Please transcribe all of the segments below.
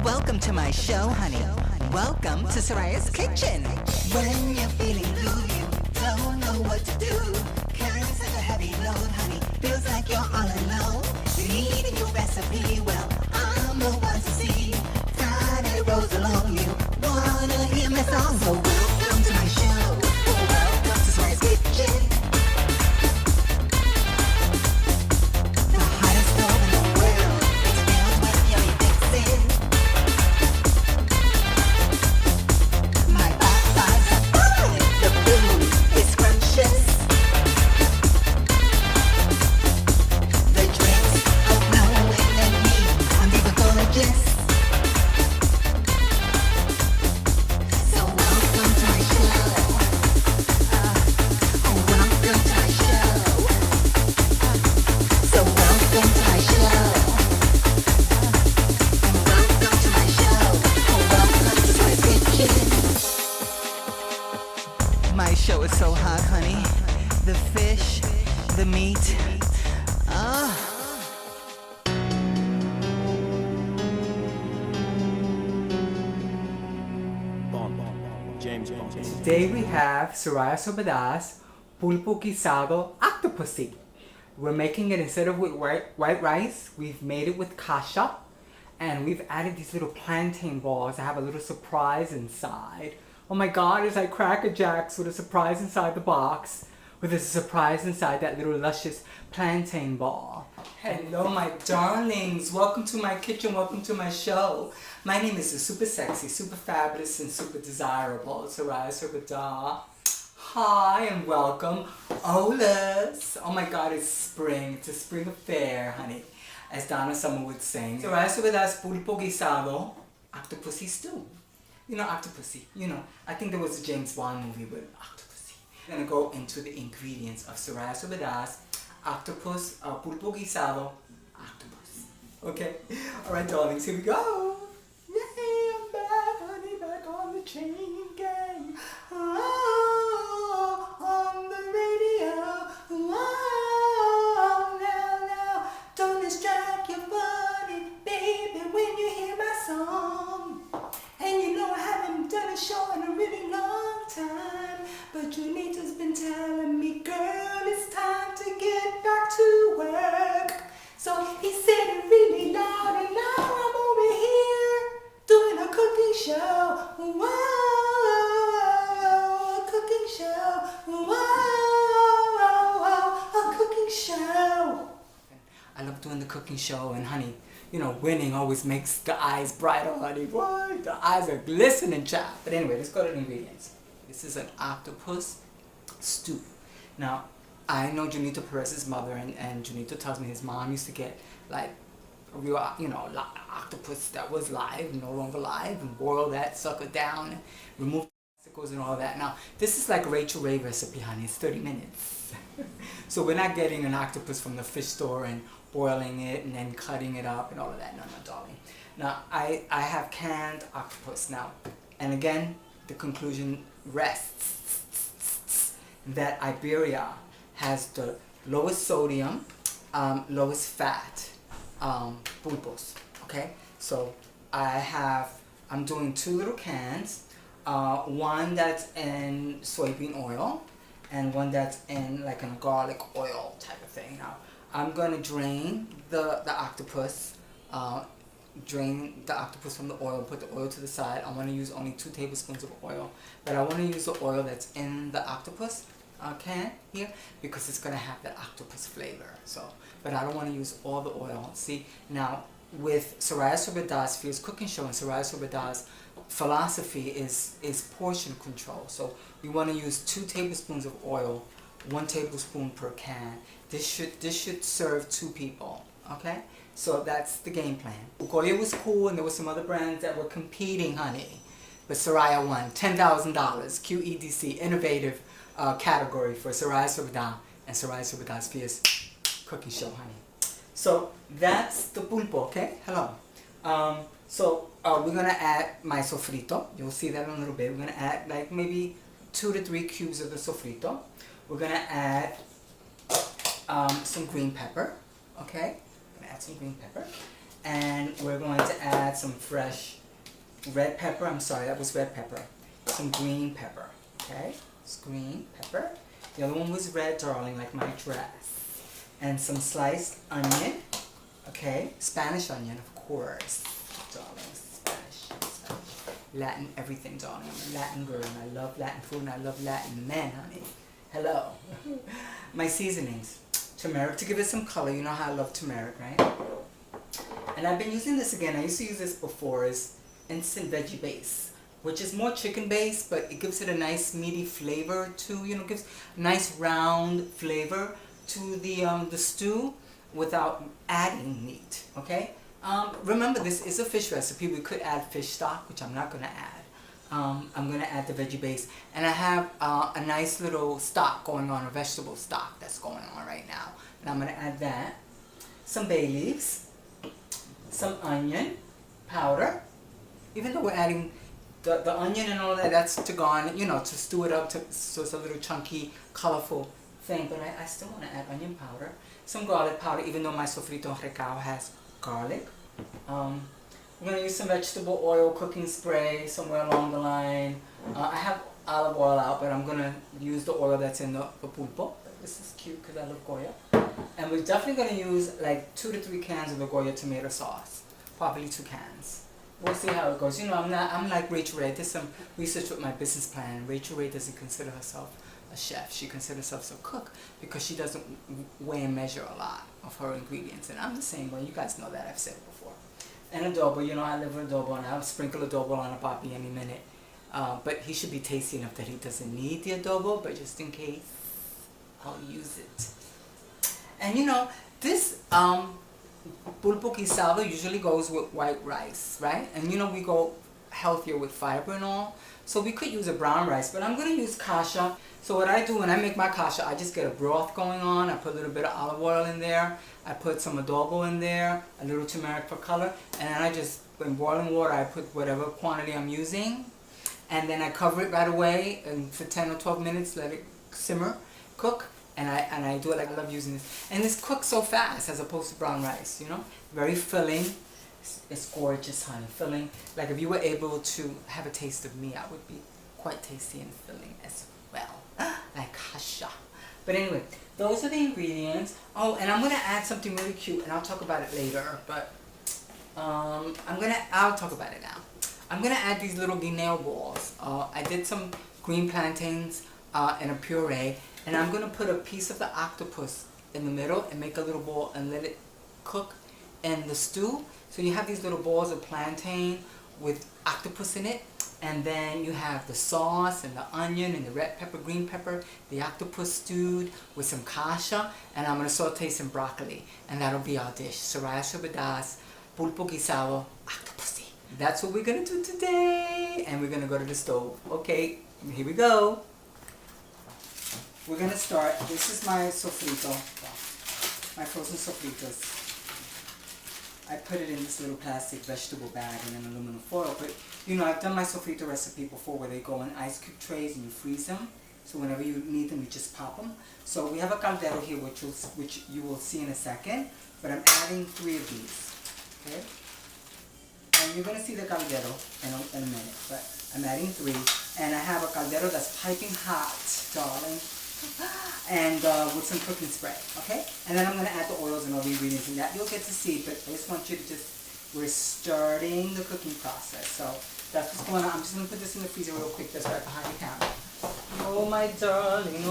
Welcome to my show, honey. Welcome to Soraya's kitchen. When you're feeling blue, you don't know what to do. Carrying such a heavy load, honey, feels like you're all alone. You need a new recipe, well, I'm the one to see. Friday rolls along, you wanna hear my song. So welcome to my show. Welcome to Soraya's kitchen. The hottest stove in the world. It's filled with yummy fixin'. My pop-pies are fine. The food is scrumptious. The drinks are flowing and me, and these are gorgeous. So welcome to my show. Welcome to my show. So welcome to my show. Welcome to my show. Welcome to my kitchen. My show is so hot, honey. The fish, the meat. James Bond. Today we have Soraya Sobada's Pulpo Guisado Octopusy. We're making it instead of with white rice, we've made it with Kasha. And we've added these little plantain balls that have a little surprise inside. Oh my god, it's like Cracker Jacks with a surprise inside the box. With a surprise inside that little luscious plantain ball. Hello my darlings, welcome to my kitchen, welcome to my show. My name is the super sexy, super fabulous, and super desirable Soraya Sobada. Hi and welcome, Olas. Oh my god, it's spring, it's a spring affair, honey. As Donna Summer would sing. Soraya Sobada's Pulpo Guisado, Octopusy stew. You know Octopusy, you know, I think there was a James Bond movie with Octopusy. I'm gonna go into the ingredients of Soraya Sobada's Octopus, Pulpo Guisado, Octopus. Okay? Alright darlings, here we go. Yay, I'm back, honey, back on the chain gang. Oh, on the radio. Oh, now, don't distract your body, baby, when you hear my song. And you know I haven't done a show in a really long time, but Junita's been telling me, girl, it's time to get back to work. So he said it really loud, and now I'm over here doing a cooking show. Whoa, a cooking show. Whoa, a cooking show. I love doing the cooking show, and honey, you know, winning always makes the eyes brighter, honey. What? The eyes are glistening, child. But anyway, let's go to the ingredients. This is an octopus stew. Now, I know Junito Perez's mother, and Junito tells me his mom used to get like a real, you know, octopus that was live, no longer live, and boil that sucker down and remove the testicles and all that. Now, this is like a Rachel Ray recipe, honey. It's 30 minutes. So we're not getting an octopus from the fish store and boiling it and then cutting it up and all of that. No, darling. Now, I have canned octopus now. And again, the conclusion rests that Iberia has the lowest sodium, lowest fat pulpos. Okay? So I'm doing 2 little cans. One that's in soybean oil and one that's in like a garlic oil type of thing. Now, I'm gonna drain the octopus, drain the octopus from the oil, put the oil to the side. I want to use only 2 tablespoons of oil, but I want to use the oil that's in the octopus can here because it's gonna have that octopus flavor. So, but I don't want to use all the oil. See, now with Soraya Sobada's Fierce Cooking Show and Soraya Sobada's philosophy is portion control. So we want to use 2 tablespoons of oil, 1 tablespoon per can. This should serve 2 people, okay? So that's the game plan. Goya was cool, and there were some other brands that were competing, honey. But Soraya won $10,000, QEDC, innovative category for Soraya Sobada and Soraya Sobada's Fierce Cooking Show, honey. So that's the pulpo, okay? Hello. So we're gonna add my sofrito. You'll see that in a little bit. We're gonna add like maybe 2 to 3 cubes of the sofrito. We're gonna add some green pepper, okay? I'm gonna add some green pepper. And we're going to add add some fresh red pepper. I'm sorry, that was red pepper. Some green pepper, okay? It's green pepper. The other one was red, darling, like my dress. And some sliced onion, okay? Spanish onion, of course, darling. Spanish. Latin everything, darling. I'm a Latin girl, and I love Latin food, and I love Latin men, honey. Hello. My seasonings. Turmeric to give it some color. You know how I love turmeric, right? And I've been using this again. I used to use this before. It's instant veggie base, which is more chicken based, but it gives it a nice meaty flavor too. You know, gives a nice round flavor to the stew without adding meat. Okay. Remember, this is a fish recipe. We could add fish stock, which I'm not going to add. I'm going to add the veggie base. And I have a nice little stock going on, a vegetable stock that's going on right now. And I'm going to add that. Some bay leaves. Some onion powder. Even though we're adding the onion and all that, that's to garnish, you know, to stew it up so it's a little chunky, colorful thing. But I still want to add onion powder. Some garlic powder, even though my sofrito recao has garlic. We're going to use some vegetable oil, cooking spray, somewhere along the line. I have olive oil out, but I'm going to use the oil that's in the pulpo. This is cute because I love Goya. And we're definitely going to use like 2 to 3 cans of the Goya tomato sauce. Probably 2 cans. We'll see how it goes. You know, I'm like Rachel Ray. I did some research with my business plan. Rachel Ray doesn't consider herself a chef. She considers herself a cook because she doesn't weigh and measure a lot of her ingredients. And I'm the same way. You guys know that. I've said it before. And adobo, you know, I live with adobo, and I'll sprinkle adobo on a papi any minute. But he should be tasty enough that he doesn't need the adobo, but just in case, I'll use it. And you know, this Pulpo Guisado usually goes with white rice, right? And you know, we go healthier with fiber and all. So we could use a brown rice, but I'm going to use Kasha. So what I do when I make my Kasha, I just get a broth going on. I put a little bit of olive oil in there. I put some adobo in there, a little turmeric for color. And then I just, in boiling water, I put whatever quantity I'm using. And then I cover it right away and for 10 or 12 minutes, let it simmer, cook. And I do it like I love using this. And this cooks so fast as opposed to brown rice, you know? Very filling. It's gorgeous, honey. Filling. Like if you were able to have a taste of me, I would be quite tasty and filling as well. Like Kasha. But anyway, those are the ingredients. Oh, and I'm going to add something really cute, and I'll talk about it later. But I'll talk about it now. I'm going to add these little guineo balls. I did some green plantains and a puree. And I'm going to put a piece of the octopus in the middle and make a little ball and let it cook in the stew. So you have these little balls of plantain with octopus in it. And then you have the sauce and the onion and the red pepper, green pepper, the octopus stewed with some kasha. And I'm going to saute some broccoli. And that'll be our dish. Soraya Shabadas, Pulpo Guisado, Octopusy. That's what we're going to do today. And we're going to go to the stove. Okay, here we go. We're going to start. This is my sofrito, my frozen sofritos. I put it in this little plastic vegetable bag and an aluminum foil. But, you know, I've done my sofrito recipe before where they go in ice cube trays and you freeze them. So whenever you need them, you just pop them. So we have a caldero here, which you will see in a second. But I'm adding 3 of these. Okay? And you're going to see the caldero in a minute. But I'm adding 3. And I have a caldero that's piping hot, darling. And with some cooking spray, okay? And then I'm going to add the oils and all the ingredients and that you'll get to see, but I just want you to we're starting the cooking process. So that's what's going on. I'm just going to put this in the freezer real quick, just right behind the camera. Oh my darling,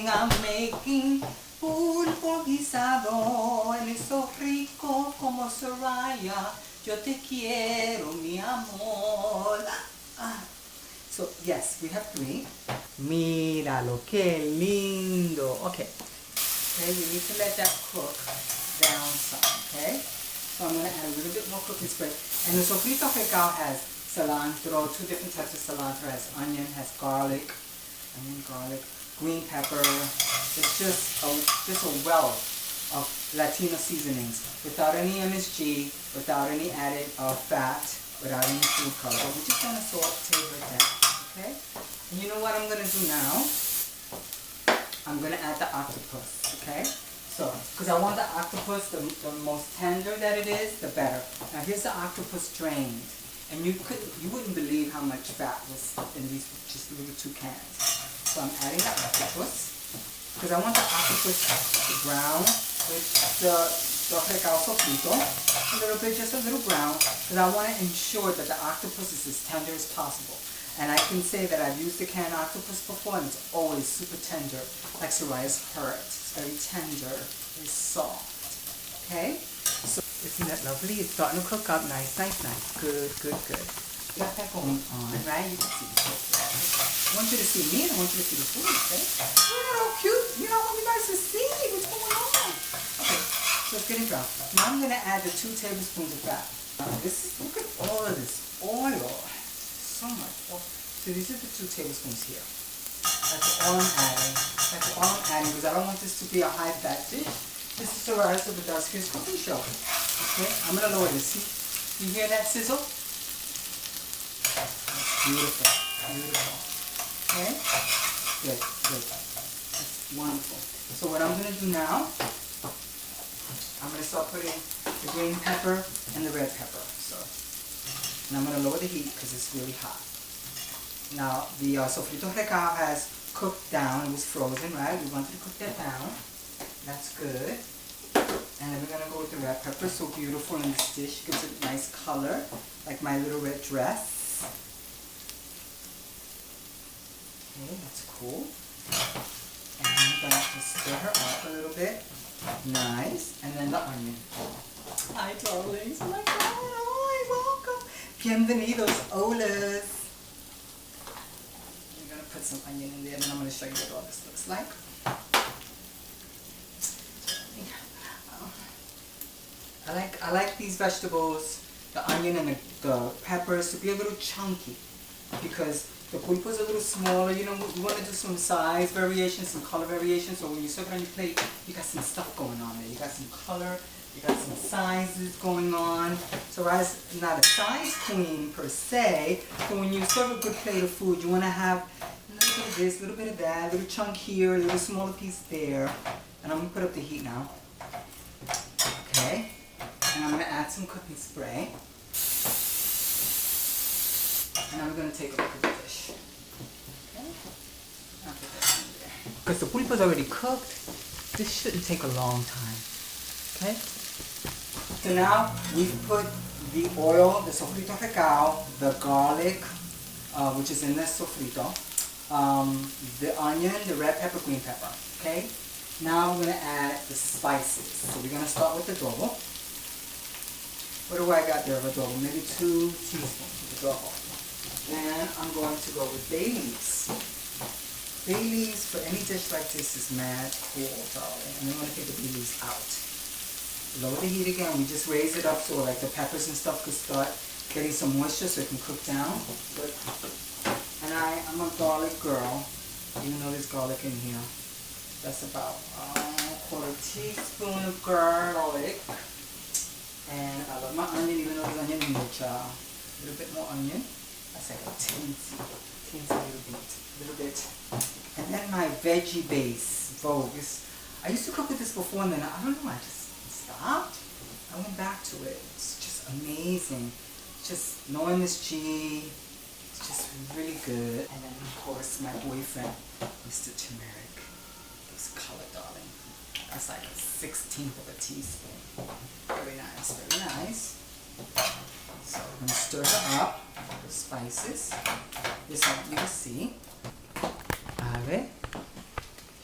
I'm making pulpo guisado, and it's so rico como Soraya, yo te quiero, mi amor. So yes, we have 3. Míralo, qué lindo. Okay. Okay, you need to let that cook down some, okay? So I'm going to add a little bit more cooking spray. And the sofrito recao has cilantro, 2 different types of cilantro. It has onion, has garlic, green pepper. It's just a wealth of Latino seasonings without any MSG, without any added fat, without any food color. But we're just going to saute with that, okay? And you know what I'm going to do now? I'm going to add the octopus, okay? So, because I want the octopus, the most tender that it is, the better. Now here's the octopus drained. And you wouldn't believe how much fat was in these just little 2 cans. So I'm adding the octopus because I want the octopus to brown with the recao sofrito. A little bit, just a little brown, because I want to ensure that the octopus is as tender as possible. And I can say that I've used the canned octopus before and it's always super tender, like Soraya's heard. It's very tender, very soft. Okay? So isn't that lovely? It's starting to cook up nice, nice, nice. Good, good, good. Got that going on, right? You can see. I want you to see me and I want you to see the food, okay? Look at how cute. You know, I want you guys to see what's going on. Okay, so it's getting brown. Now I'm going to add the 2 tablespoons of fat. Look at all of this oil. So much oil. So these are the 2 tablespoons here. That's all I'm adding. That's all I'm adding because I don't want this to be a high fat dish. This is Soraya's Super Dusky's cooking show. Okay, I'm going to lower this. See? You hear that sizzle? That's beautiful. Beautiful. Okay? Good, good. That's wonderful. So what I'm going to do now, I'm going to start putting the green pepper and the red pepper. And I'm going to lower the heat because it's really hot. Now, the sofrito recao has cooked down. It was frozen, right? We wanted to cook that down. That's good. And then we're going to go with the red pepper. So beautiful in this dish. Gives it a nice color, like my little red dress. Okay, that's cool. And I'm going to stir her up a little bit. Nice. And then the onion. Hi, darlings. Oh my God. Hi, welcome. Bienvenidos, olas. I'm going to put some onion in there and then I'm going to show you what all this looks like. I like these vegetables, the onion and the peppers, to be a little chunky because the pulpo is a little smaller. You know, you want to do some size variations, some color variations. So when you serve it on your plate, you got some stuff going on there. You got some color, you got some sizes going on. So Soraya's not a size queen per se, but when you serve a good plate of food, you want to have a little bit of this, a little bit of that, a little chunk here, a little smaller piece there. And I'm going to put up the heat now. Okay. And I'm going to add some cooking spray. And I'm going to take a look at the dish. Okay. I'll put that in there. Because the pulpo is already cooked, this shouldn't take a long time. Okay? So now we've put the oil, the sofrito recao, the garlic, which is in the sofrito, the onion, the red pepper, green pepper. Okay? Now we're going to add the spices. So we're going to start with the adobo. What do I got there of adobo? Maybe 2 teaspoons of adobo. And I'm going to go with bay leaves. Bay leaves for any dish like this is mad cool, darling. And I'm going to take the bay leaves out. Lower the heat again. We just raise it up so like the peppers and stuff could start getting some moisture so it can cook down. Good. And I'm a garlic girl, even though there's garlic in here. That's about a 1/4 teaspoon of garlic. And I love my onion, even though there's onion in it, y'all. A little bit more onion. That's like a teensy little bit. And then my veggie base, Vogue. I used to cook with this before and then I don't know, I just stopped. I went back to it. It's just amazing. Just knowing this G, it's just really good. And then of course my boyfriend, Mr. Turmeric. This color, darling. That's like a 1/16 of a teaspoon. Very nice, very nice. So I'm going to stir her up with the spices. This I want you to see. Ave.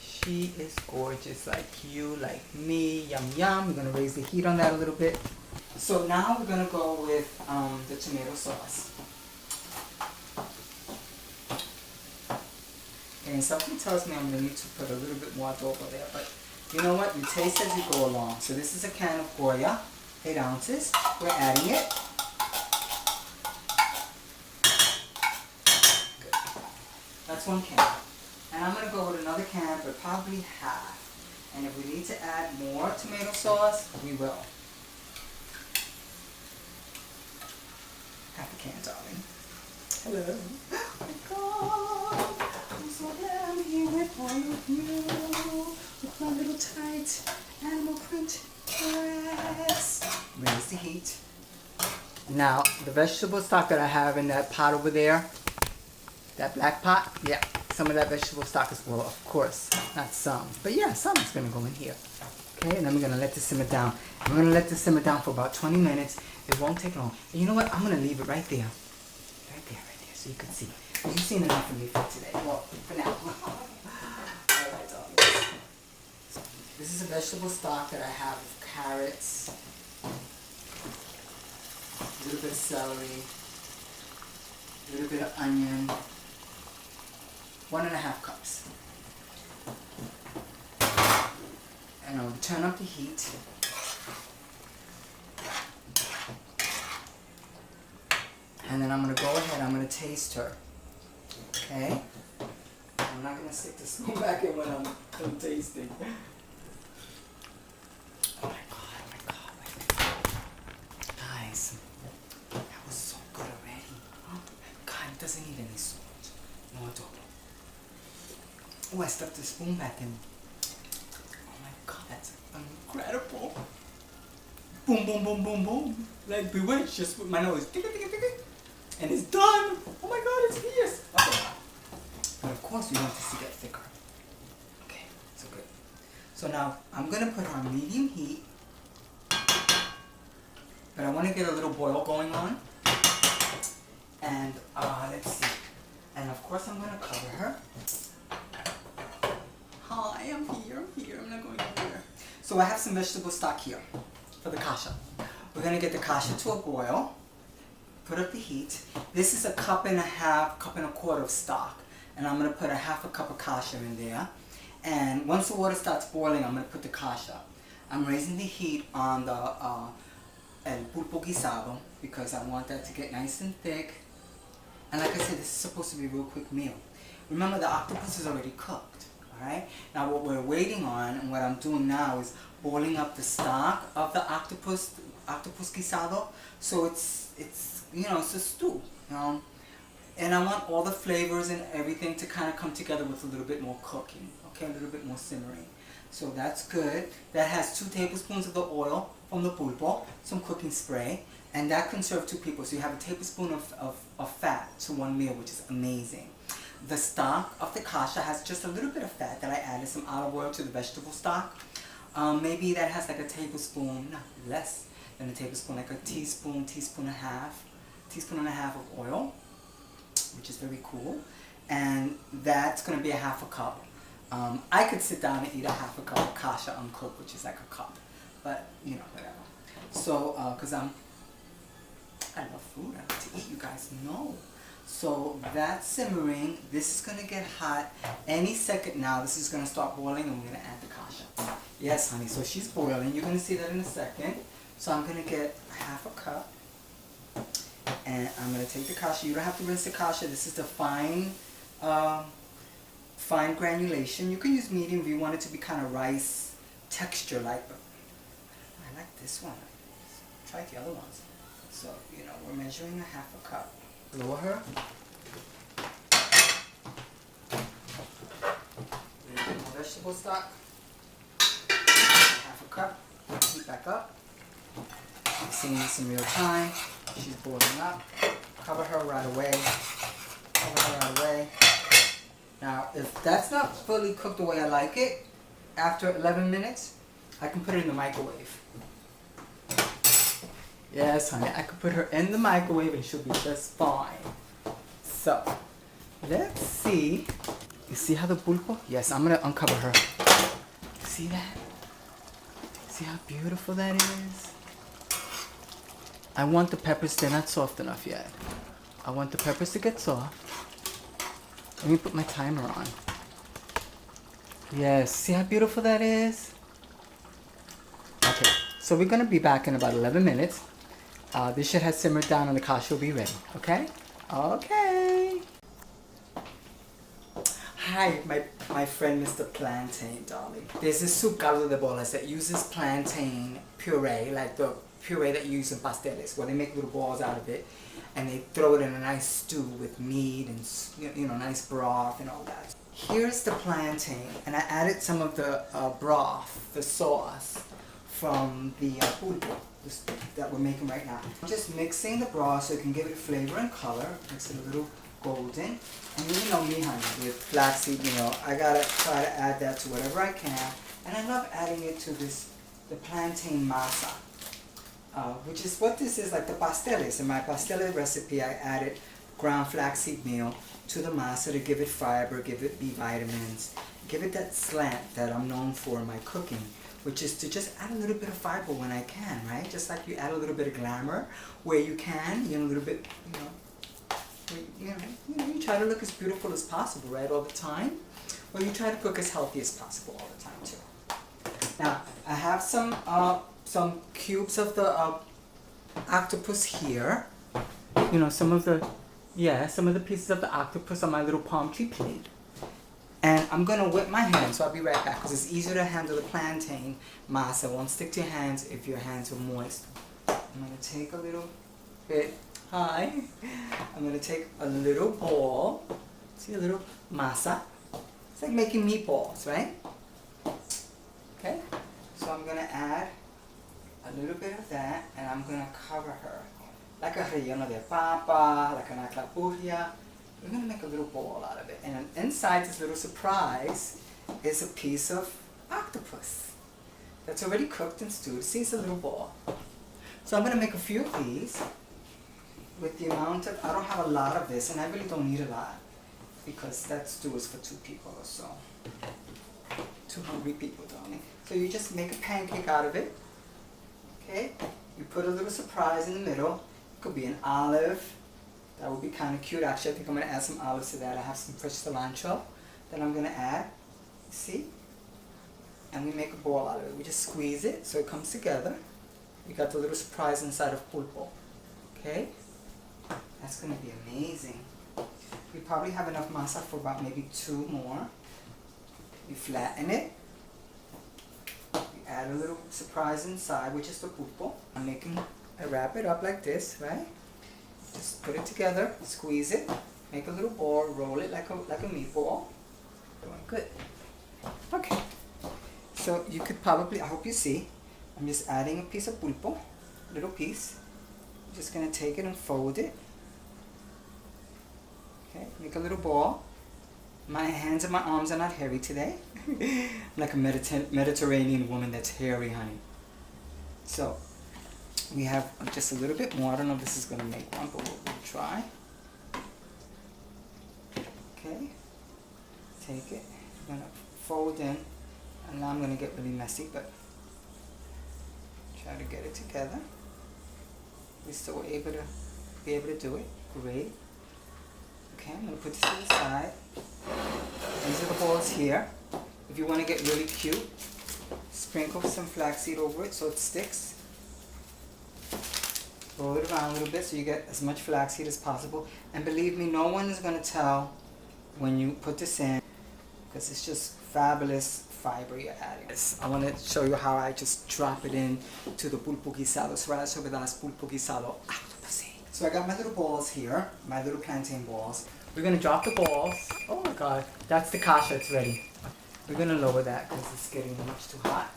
She is gorgeous like you, like me. Yum, yum. We're going to raise the heat on that a little bit. So now we're going to go with the tomato sauce. And something tells me I'm going to need to put a little bit more adobo there, but you know what? You taste as you go along. So this is a can of Goya, 8 ounces. We're adding it. Good. That's 1 can. And I'm going to go with another can, but probably half. And if we need to add more tomato sauce, we will. Half a can, darling. Hello. Oh my God. I'm so glad I'm here with all of you. With my little tight animal print dress. Raise the heat. Now, the vegetable stock that I have in that pot over there, that black pot, yeah, some of that vegetable stock is, well, of course, not some, but yeah, some is going to go in here. Okay, and then we're going to let this simmer down. We're going to let this simmer down for about 20 minutes. It won't take long. And you know what? I'm going to leave it right there. Right there, so you can see. You've seen enough of me for today. Well, for now. Alright, darling. This is a vegetable stock that I have with carrots, a little bit of celery, a little bit of onion, 1.5 cups. And I'll turn up the heat. And then I'm going to go ahead, I'm going to taste her. Okay? I'm not going to stick the spoon back in when I'm tasting. Oh my god, oh my god, oh my god. Guys, that was so good already. Oh my god, it doesn't need any salt. No adobo. Oh, I stuck the spoon back in. Oh my god, that's incredible. Boom, boom, boom, boom, boom. Like bewitched, just with my nose. And it's done. Oh my god, it's fierce. Okay. But of course we want this to get thicker. Okay, so good. So now I'm gonna put her on medium heat. But I want to get a little boil going on. And let's see. And of course I'm gonna cover her. Hi, I'm here. I'm not going anywhere. So I have some vegetable stock here for the kasha. We're gonna get the kasha to a boil. Put up the heat. This is 1.5 cups of stock. And I'm going to put 1/2 cup of kasha in there. And once the water starts boiling, I'm going to put the kasha. I'm raising the heat on the el Pulpo Guisado because I want that to get nice and thick. And like I said, this is supposed to be a real quick meal. Remember, the octopus is already cooked. Alright? Now what we're waiting on, and what I'm doing now, is boiling up the stock of the octopus guisado. So it's you know, it's a stew, you know, and I want all the flavors and everything to kind of come together with a little bit more cooking, okay, a little bit more simmering. So that's good. That has 2 tablespoons of the oil from the pulpo, some cooking spray, and that can serve 2 people. So you have a tablespoon of fat to 1 meal, which is amazing. The stock of the kasha has just a little bit of fat that I added some olive oil to the vegetable stock. Maybe that has like a tablespoon, no, less than a tablespoon, like a teaspoon and a half of oil, which is very cool. And that's going to be 1/2 cup. I could sit down and eat 1/2 cup of kasha uncooked, which is like a cup, but you know, whatever. So because I love food, I like to eat, you guys know. So that's simmering. This is going to get hot any second now. This is going to start boiling, and we're going to add the kasha. Yes, honey, so she's boiling. You're going to see that in a second. So I'm going to get 1/2 cup. And I'm going to take the kasha. You don't have to rinse the kasha. This is the fine granulation. You can use medium if you want it to be kind of rice texture like. I like this one. Try the other ones. So, you know, we're measuring 1/2 cup. Lower her. Vegetable stock. 1/2 cup. Heat back up. I'm seeing this in real time. She's boiling up. Cover her right away. Now, if that's not fully cooked the way I like it, after 11 minutes, I can put it in the microwave. Yes, honey, I could put her in the microwave and she'll be just fine. So, let's see. You see how the pulpo? Yes, I'm going to uncover her. See that? See how beautiful that is? I want the peppers, they're not soft enough yet. I want the peppers to get soft. Let me put my timer on. Yes, see how beautiful that is? Okay, so we're gonna be back in about 11 minutes. This shit has simmered down and the kasha will be ready, okay? Okay. Hi, my friend Mr. Plantain, darling. There's this soup caldo de bollas that uses plantain puree, like the puree that you use in pasteles, where they make little balls out of it, and they throw it in a nice stew with meat and, you know, nice broth and all that. Here's the plantain, and I added some of the broth, the sauce, from the pulpo. that we're making right now. I'm just mixing the broth so it can give it flavor and color. Makes it a little golden. And you know me, honey, with flaxseed, you know, I gotta try to add that to whatever I can. And I love adding it to the plantain masa, which is what this is, like the pasteles. In my pastele recipe, I added ground flaxseed meal to the masa to give it fiber, give it B vitamins, give it that slant that I'm known for in my cooking, which is to just add a little bit of fiber when I can, right? Just like you add a little bit of glamour where you can, you know, a little bit, you try to look as beautiful as possible, right, all the time. Or you try to cook as healthy as possible all the time too. Now, I have some cubes of the octopus here. You know, some of the pieces of the octopus on my little palm tree plate. And I'm gonna whip my hands, so I'll be right back, because it's easier to handle the plantain masa. It won't stick to your hands if your hands are moist. I'm gonna take a little bit, I'm gonna take a little ball, see a little masa. It's like making meatballs, right? Okay, so I'm gonna add a little bit of that, and I'm gonna cover her. Like a relleno de papa, like an aclapuria. We're gonna make a little ball out of it. And inside this little surprise is a piece of octopus that's already cooked and stewed. See, it's a little ball. So I'm gonna make a few of these with the amount of, I don't have a lot of this, and I really don't need a lot because that stew is for 2 people or so. 2 hungry people, darling. So you just make a pancake out of it, okay? You put a little surprise in the middle. It could be an olive. That would be kind of cute. Actually, I think I'm going to add some olives to that. I have some fresh cilantro that I'm going to add. See? And we make a ball out of it. We just squeeze it so it comes together. We got the little surprise inside of pulpo. Okay? That's going to be amazing. We probably have enough masa for about maybe 2 more. We flatten it. We add a little surprise inside, which is the pulpo. I wrap it up like this, right? Just put it together, squeeze it, make a little ball, roll it like a meatball. Doing good. Okay. So you could probably, I hope you see, I'm just adding a piece of pulpo, a little piece. I'm just gonna take it and fold it. Okay, make a little ball. My hands and my arms are not hairy today. I'm like a Mediterranean woman that's hairy, honey. So we have just a little bit more. I don't know if this is going to make one, but we'll try. Okay. Take it. I'm going to fold in. And now I'm going to get really messy, but try to get it together. We're still able to do it. Great. Okay, I'm going to put this to the side. These are the balls here. If you want to get really cute, sprinkle some flaxseed over it so it sticks. Roll it around a little bit so you get as much flaxseed as possible. And believe me, no one is going to tell when you put this in, because it's just fabulous fiber you're adding. I want to show you how I just drop it in to the Pulpo Guisado. Soraya sobre las Pulpo Guisado octopus. So I got my little balls here, my little plantain balls. We're going to drop the balls. Oh my god, that's the Kasha, it's ready. We're going to lower that because it's getting much too hot.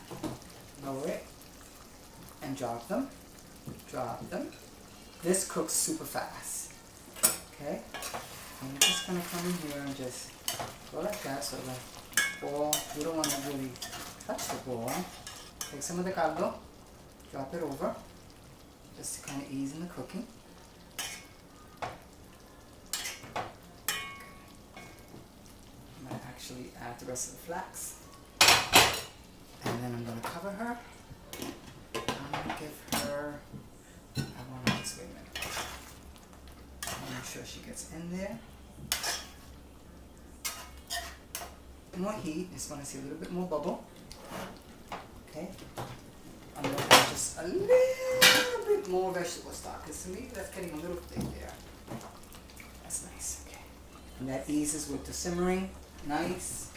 Lower it and drop them. Drop them. This cooks super fast. Okay? And we're just going to come in here and just go like that so the ball, we don't want to really touch the ball. Take some of the caldo, drop it over, just to kind of ease in the cooking. I'm going to actually add the rest of the flax. And then I'm going to cover her. I'm going to give her, I want to just wait a minute. Make sure she gets in there. More heat, just want to see a little bit more bubble. Okay. I'm going to add just a little bit more vegetable stock, because to me that's getting a little thick there. That's nice, okay. And that eases with the simmering. Nice.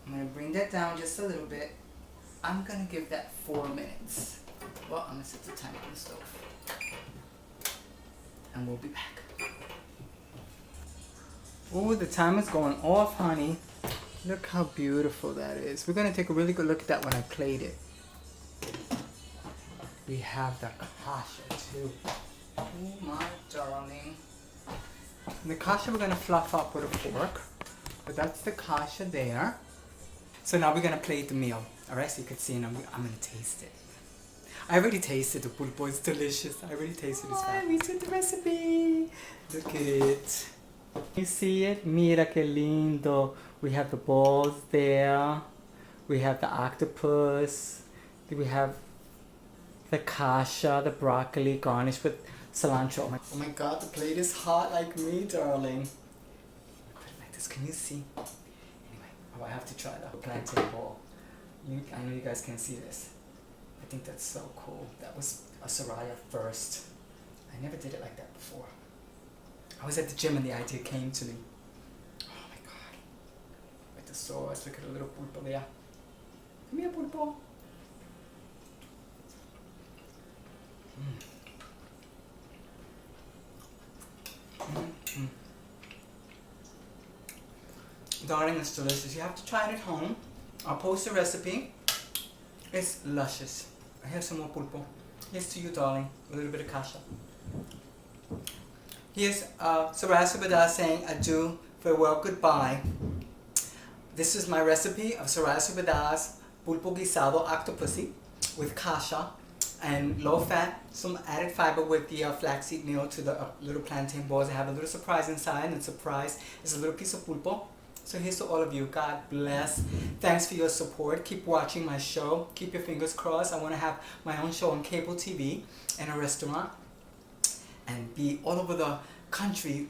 I'm going to bring that down just a little bit. I'm going to give that 4 minutes. Well, I'm going to set the timer on the stove. And we'll be back. Oh, the timer's going off, honey. Look how beautiful that is. We're going to take a really good look at that when I plate it. We have the Kasha too. Oh my darling. And the Kasha we're gonna fluff up with a fork. But that's the Kasha there. So now we're gonna plate the meal. Alright, so you can see and I'm gonna taste it. I already tasted the pulpo, it's delicious. I already tasted it. Oh, we did the recipe. Look at it. You see it? Mira que lindo. We have the balls there. We have the octopus. We have the kasha, the broccoli garnished with cilantro. Oh my god, the plate is hot like me, darling. Put it like this, can you see? Anyway, oh, I have to try the plantain ball. I know you guys can see this. I think that's so cool. That was a Soraya first. I never did it like that before. I was at the gym and the idea came to me. Oh my god. With the sauce, look at the little pulpo there. Come here, pulpo. Darling, it's delicious. You have to try it at home. I'll post a recipe. It's luscious. I have some more pulpo. Here's to you, darling. A little bit of kasha. Here's Soraya saying adieu, farewell, goodbye. This is my recipe of Soraya Pulpo Guisado Octopusy with kasha and low fat, some added fiber with the flaxseed meal to the little plantain balls. I have a little surprise inside, and the surprise is a little piece of pulpo. So here's to all of you. God bless. Thanks for your support. Keep watching my show. Keep your fingers crossed. I want to have my own show on cable TV and a restaurant and be all over the country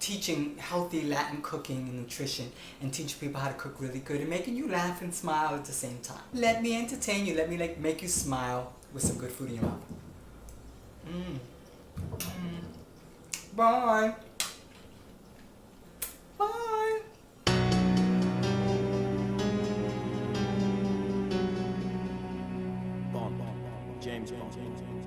teaching healthy Latin cooking and nutrition and teaching people how to cook really good and making you laugh and smile at the same time. Let me entertain you. Let me make you smile with some good food in your mouth. Bye. Bye. Bond. James Bond.